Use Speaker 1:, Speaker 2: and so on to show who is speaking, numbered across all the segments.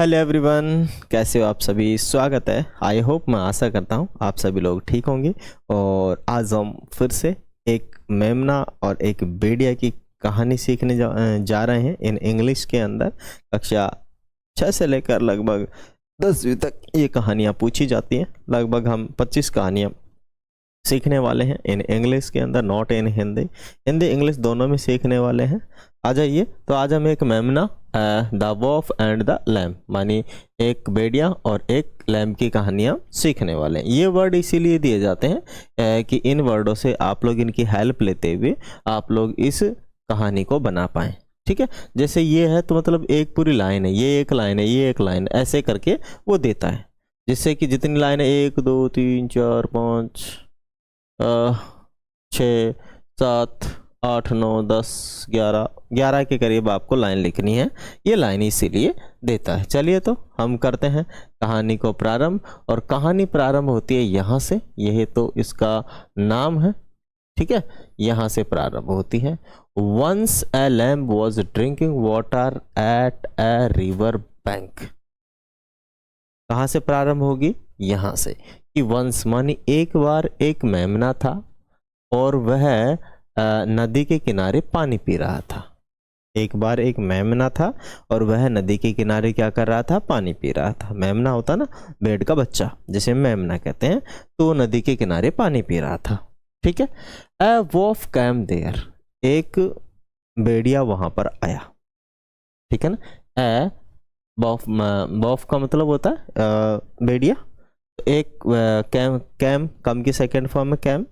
Speaker 1: Hello everyone, कैसे हो आप सभी। स्वागत है। आई होप, मैं आशा करता हूँ आप सभी लोग ठीक होंगे। और आज हम फिर से एक मेमना और एक भेड़िया की कहानी सीखने जा रहे हैं इन इंग्लिश के अंदर। कक्षा 6 से लेकर लगभग 10वीं तक ये कहानियाँ पूछी जाती हैं। लगभग हम 25 कहानियाँ सीखने वाले हैं इन इंग्लिश के अंदर, not in Hindi. Hindi English दोनों में सीखने वाले हैं। आ जाइए। तो आज हम एक मेमना, द वॉफ एंड द लैम्प, मानी एक भेड़िया और एक लैम्प की कहानियाँ सीखने वाले हैं। ये वर्ड इसीलिए दिए जाते हैं कि इन वर्डों से आप लोग इनकी हेल्प लेते हुए आप लोग इस कहानी को बना पाएँ। ठीक है, जैसे ये है तो मतलब एक पूरी लाइन है, ये एक लाइन है, ये एक लाइन, ऐसे करके वो देता है। जिससे कि जितनी लाइन है 1 2 3 4 5 6 7 8 9 10 11 के करीब आपको लाइन लिखनी है। ये लाइन इसीलिए देता है। चलिए तो हम करते हैं कहानी को प्रारंभ। और कहानी प्रारंभ होती है यहाँ से, यही तो इसका नाम है। ठीक है, यहाँ से प्रारंभ होती है। Once a lamb was drinking water at a river bank. कहाँ से प्रारंभ होगी? यहाँ से कि वंस मानी एक बार एक मेमना था और वह नदी के किनारे पानी पी रहा था। एक बार एक मेमना था और वह नदी के किनारे क्या कर रहा था? पानी पी रहा था। मेमना होता ना भेड़ का बच्चा, जिसे मेमना कहते हैं। तो नदी के किनारे पानी पी रहा था। ठीक है। ए वॉफ कैम देयर, एक भेड़िया वहां पर आया। ठीक है ना। ए वॉफ का मतलब होता है भेड़िया। एक कैम कम की सेकंड फॉर्म में कैम।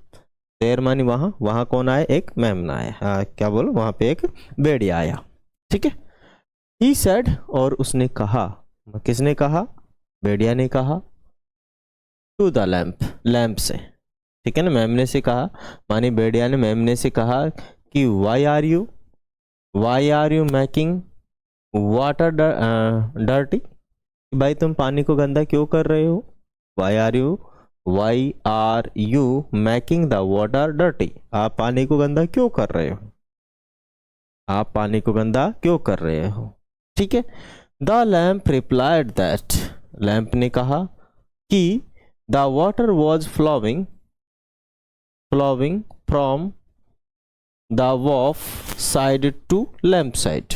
Speaker 1: देर मानी वहाँ कौन आया? एक मेमना आया। क्या बोलो, वहाँ पे एक भेड़िया आया। ठीक है। ही सेड, और उसने कहा। किसने कहा? भेड़िया ने कहा। टू द लैम्प, लैम्प से। ठीक है ना, मेमने से कहा, मानी भेड़िया ने मेमने से कहा कि why are you making water dirty. भाई तुम पानी को गंदा क्यों कर रहे हो? Why are you making the water dirty. आप पानी को गंदा क्यों कर रहे हो? आप पानी को गंदा क्यों कर रहे हो? ठीक है। The lamp replied that, lamp ने कहा कि the water was flowing from the wolf side to lamp side.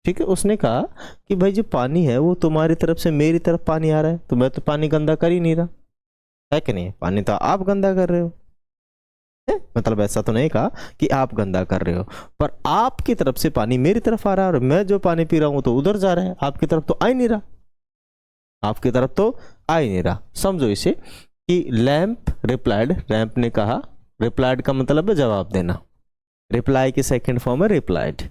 Speaker 1: ठीक है, उसने कहा कि भाई जो पानी है वो तुम्हारी तरफ से मेरी तरफ पानी आ रहा है, तो मैं तो पानी गंदा कर ही नहीं रहा है कि नहीं। पानी तो आप गंदा कर रहे हो। मतलब ऐसा तो नहीं कहा कि आप गंदा कर रहे हो, पर आपकी तरफ से पानी मेरी तरफ आ रहा है और मैं जो पानी पी रहा हूं तो उधर जा रहा है, आपकी तरफ तो आ ही नहीं रहा। आपकी तरफ तो आ ही नहीं रहा। समझो इसे कि लैम्प रिप्लाइड, लैम्प ने कहा। रिप्लाइड का मतलब है जवाब देना। रिप्लाई की सेकेंड फॉर्म है रिप्लाइड।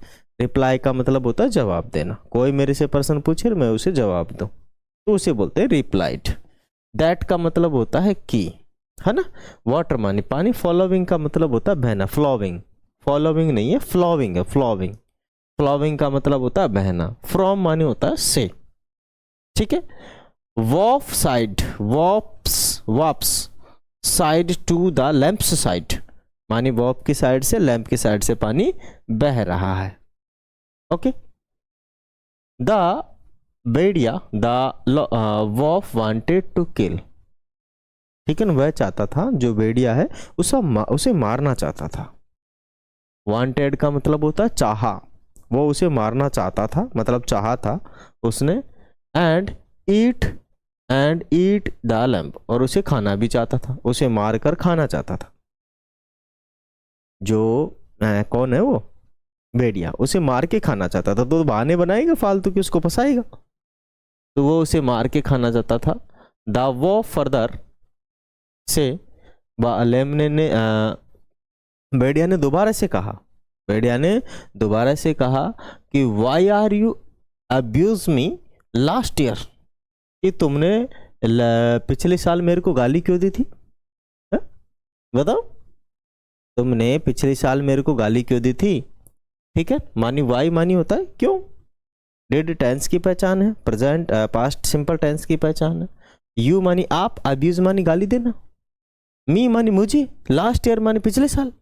Speaker 1: रिप्लाई का मतलब होता है जवाब देना। कोई मेरे से प्रश्न पूछे मैं उसे जवाब दूं तो उसे बोलते हैं रिप्लाइड। दैट का मतलब होता है कि, है ना। वाटर मानी पानी। फॉलोइंग का मतलब होता है बहना। फॉलोइंग नहीं है, फ्लोविंग है। फ्लोविंग का मतलब होता है बहना। फ्रॉम मानी होता है से। ठीक है। Wolf side, wolf's side to the lamp's side, मानी वॉप की साइड से लैम्प की साइड से पानी बह रहा है। ओके। द भेड़िया, the wolf wanted to kill. ठीक है ना, वह चाहता था, जो भेड़िया है उसे मारना चाहता था। वांटेड का मतलब होता है चाहा। वो उसे मारना चाहता था, मतलब चाहा था उसने। एंड ईट द लैम्प, और उसे खाना भी चाहता था, उसे मारकर खाना चाहता था। जो कौन है वो? भेड़िया। उसे मार के खाना चाहता था। तो बहाने बनाएगा फालतू की, उसको फंसाएगा। तो वो उसे मार के खाना चाहता था। द वो फर्दर से लेमने ने भेड़िया ने दोबारा से कहा कि why are you abuse me last year, कि तुमने पिछले साल मेरे को गाली क्यों दी थी? बताओ, तुमने पिछले साल मेरे को गाली क्यों दी थी? ठीक है। मानी वाई मानी होता है क्यों। डिड टेंस की पहचान है, प्रेजेंट पास्ट सिंपल टेंस की पहचान है। यू मानी आप, अब्यूज मानी गाली देना, मी मानी मुझे, लास्ट ईयर मानी पिछले साल।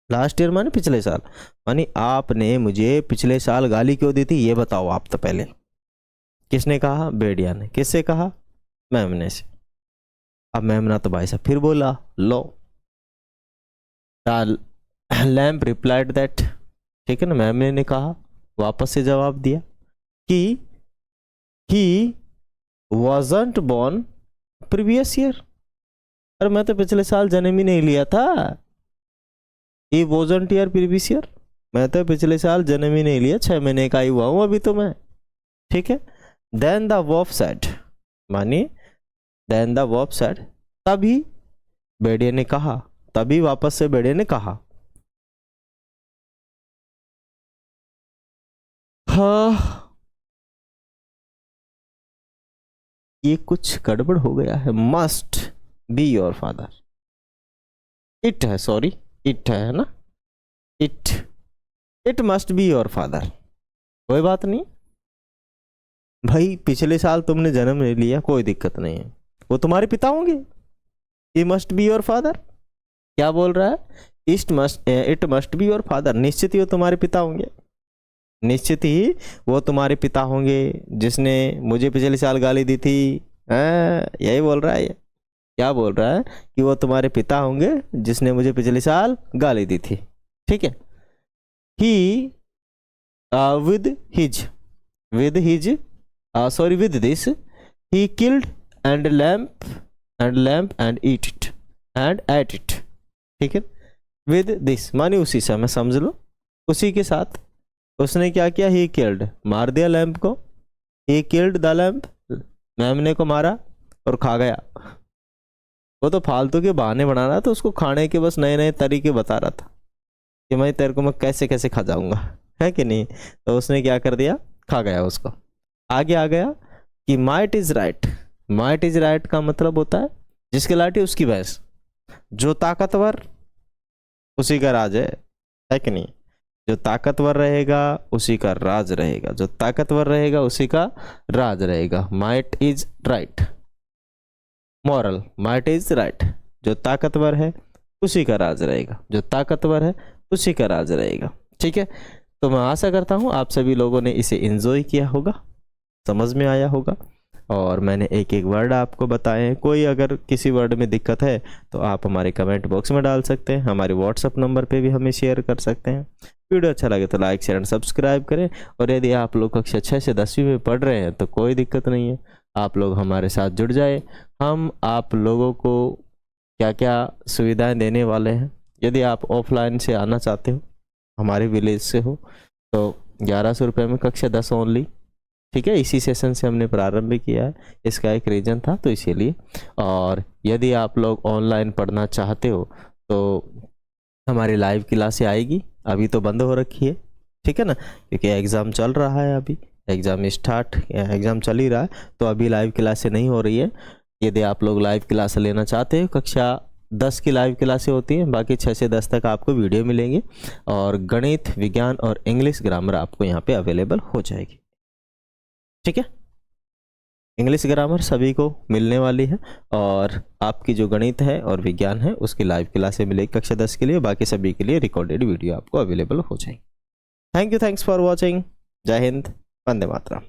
Speaker 1: लास्ट ईयर मानी पिछले साल, मानी आपने मुझे पिछले साल गाली क्यों दी थी ये बताओ आप तो पहले। किसने कहा? बेडिया ने। किससे कहा? मेमने से। अब मेमना तो भाई साहब फिर बोला लो। लैम्प रिप्लाइड दैट, ठीक है ना, मेमने ने कहा, वापस से जवाब दिया कि ही wasn't born प्रीवियस ईयर। अरे मैं तो पिछले साल जन्म ही नहीं लिया था। ही wasn't ईयर प्रीवियस ईयर, मैं तो पिछले साल जन्म ही नहीं लिया, 6 महीने का ही हुआ हूं अभी तो मैं, ठीक है। देन द वॉफ सेड, मानिए देन द वॉफ सेड, तभी भेड़िए ने कहा, तभी वापस से भेड़िए ने कहा, हाँ ये कुछ गड़बड़ हो गया है, must be your father. It है, सॉरी इट है ना, it must be your father. कोई बात नहीं भाई, पिछले साल तुमने जन्म नहीं लिया, कोई दिक्कत नहीं है, वो तुम्हारे पिता होंगे। He must be your father, क्या बोल रहा है? It must be your father, निश्चित ही वो तुम्हारे पिता होंगे, निश्चित ही वो तुम्हारे पिता होंगे जिसने मुझे पिछले साल गाली दी थी। यही बोल रहा है ये, क्या बोल रहा है कि वो तुम्हारे पिता होंगे जिसने मुझे पिछले साल गाली दी थी, ठीक है। ही with this he killed and lamp and eat it and ate it, ठीक है। with this माने उसी समय, समझ लो उसी के साथ उसने क्या किया? ही killed, मार दिया लैंप को, ही killed द लैंप, मेमने को मारा और खा गया। वो तो फालतू के बहाने बना रहा था, उसको खाने के बस नए नए तरीके बता रहा था कि मैं तेरे को मैं कैसे कैसे खा जाऊंगा, है कि नहीं। तो उसने क्या कर दिया? खा गया उसको। आगे आ गया कि might is right, might is right का मतलब होता है जिसकी लाठी उसकी भैंस, जो ताकतवर उसी का राज है कि नहीं। जो ताकतवर रहेगा उसी का राज रहेगा, जो ताकतवर रहेगा उसी का राज रहेगा। Might is right, moral might is right, जो ताकतवर है उसी का राज रहेगा, जो ताकतवर है उसी का राज रहेगा, ठीक है। तो मैं आशा करता हूँ आप सभी लोगों ने इसे एंजॉय किया होगा, समझ में आया होगा, और मैंने एक एक वर्ड आपको बताए हैं। कोई अगर किसी वर्ड में दिक्कत है तो आप हमारे कमेंट बॉक्स में डाल सकते हैं, हमारे व्हाट्सअप नंबर पे भी हमें शेयर कर सकते हैं। वीडियो अच्छा लगे तो लाइक शेयर एंड सब्सक्राइब करें, और यदि आप लोग कक्षा 6 से 10वीं में पढ़ रहे हैं तो कोई दिक्कत नहीं है, आप लोग हमारे साथ जुड़ जाए। हम आप लोगों को क्या क्या सुविधाएं देने वाले हैं। यदि आप ऑफलाइन से आना चाहते हो, हमारे विलेज से हो, तो 1100 रुपये में कक्षा 10 ओनली, ठीक है। इसी सेशन से हमने प्रारंभ किया है, इसका एक रीजन था तो इसीलिए। और यदि आप लोग ऑनलाइन पढ़ना चाहते हो तो हमारी लाइव क्लासें आएगी, अभी तो बंद हो रखी है, ठीक है ना, क्योंकि एग्ज़ाम चल रहा है, अभी एग्ज़ाम चल ही रहा है, तो अभी लाइव क्लासें नहीं हो रही है। यदि आप लोग लाइव क्लास लेना चाहते हो, कक्षा 10 की लाइव क्लासें होती हैं, बाकी 6 से 10 तक आपको वीडियो मिलेंगे, और गणित, विज्ञान और इंग्लिश ग्रामर आपको यहाँ पे अवेलेबल हो जाएगी, ठीक है। इंग्लिश ग्रामर सभी को मिलने वाली है, और आपकी जो गणित है और विज्ञान है उसकी लाइव क्लासें मिलेगी कक्षा 10 के लिए, बाकी सभी के लिए रिकॉर्डेड वीडियो आपको अवेलेबल हो जाएगी। Thank you, thanks for watching. जय हिंद, वंदे मातरम।